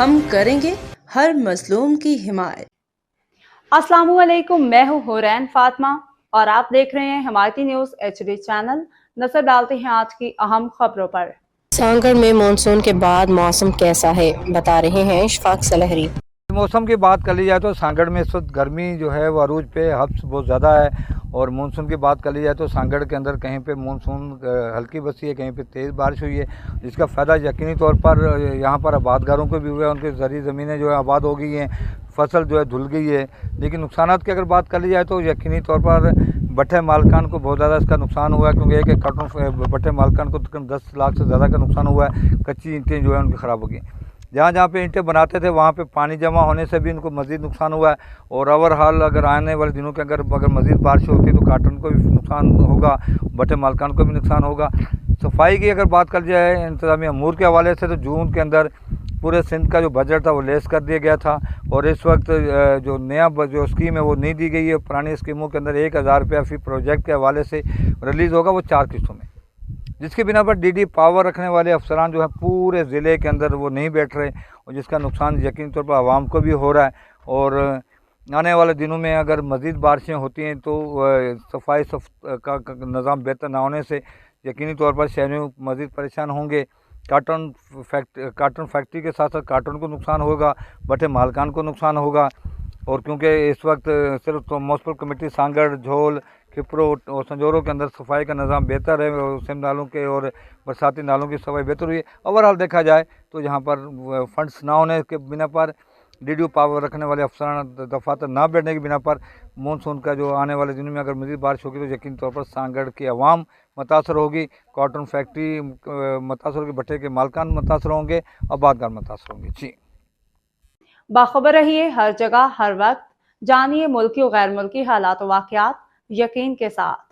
हम करेंगे हर मजलूम की हिमायत। अस्सलामुअलैकुम, मैं हूँ हुरैन फातिमा और आप देख रहे हैं हिमायती न्यूज़ HD चैनल। नजर डालते हैं आज की अहम खबरों पर। सांगड़ में मानसून के बाद मौसम कैसा है, बता रहे हैं इशफाक सलहरी। मौसम की बात कर ली जाए तो सांगड़ में इस वक्त गर्मी जो है वो अरूज पे हब्स बहुत ज़्यादा है। और मानसून की बात कर ली जाए तो सांगड़ के अंदर कहीं पे मानसून हल्की बरसी है, कहीं पे तेज़ बारिश हुई है, जिसका फ़ायदा यकीनी तौर पर यहाँ पर आबादगारों को भी हुआ है। उनकी ज़री ज़मीनें जो है आबाद हो गई हैं, फसल जो है धुल गई है। लेकिन नुकसानात की अगर बात कर ली जाए तो यकीनी तौर पर भट्टे मालकान को बहुत ज़्यादा इसका नुकसान हुआ है, क्योंकि एक एक कार्टन भट्टे मालकान को तकरीबन 10 लाख से ज़्यादा का नुकसान हुआ है। कच्ची ईंटें जो है उनकी ख़राब हो गई। जहाँ जहाँ पे ईंटें बनाते थे वहाँ पे पानी जमा होने से भी इनको मज़ीद नुकसान हुआ है। और ओवरहाल अगर आने वाले दिनों के अगर मज़ीद बारिश होती तो काटन को भी नुकसान होगा, भट्टे मालकान को भी नुकसान होगा। सफाई की अगर बात कर जाए इंतज़ामिया अमूर के हवाले से तो जून के अंदर पूरे सिंध का जो बजट था वो लेस कर दिया गया था। और इस वक्त जो नया जो स्कीम है वो नहीं दी गई है। पुरानी स्कीमों के अंदर 1000 रुपया फी प्रोजेक्ट के हवाले से रिलीज़ होगा, वो 4 किस्तों में, जिसके बिना पर DD पावर रखने वाले अफसरान जो है पूरे ज़िले के अंदर वो नहीं बैठ रहे, और जिसका नुकसान यकीनी तौर पर आवाम को भी हो रहा है। और आने वाले दिनों में अगर मज़ीद बारिशें होती हैं तो सफाई का निज़ाम बेहतर ना होने से यकीनी तौर पर शहरी मज़ीद परेशान होंगे। कार्टन फैक्ट्री के साथ साथ कार्टन को नुकसान होगा, भट्टे मालकान को नुकसान होगा। और क्योंकि इस वक्त सिर्फ तो म्यूनसिपल कमेटी सांगड़, झोल, खिपरो और संजोरों के अंदर सफाई का निज़ाम बेहतर है, और सिम नालों के और बरसाती नालों की सफाई बेहतर हुई है। ओवरऑल देखा जाए तो यहाँ पर फंड्स ना होने के बिना पर, DD पावर रखने वाले अफसरान दफातर ना बैठने के बिना पर मानसून का जो आने वाले दिनों में अगर मज़ीद बारिश होगी तो यकीनी तौर पर सांगड़ की आवाम मुतासर होगी, कॉटन फैक्ट्री मुतासर होगी, भट्टे के मालकान मुतासर होंगे, आबादगार मुतासर होंगे। जी, बाखबर रहिए हर जगह हर वक्त, जानिए मुल्की और गैर मुल्की हालात व वाक़यात यकीन के साथ।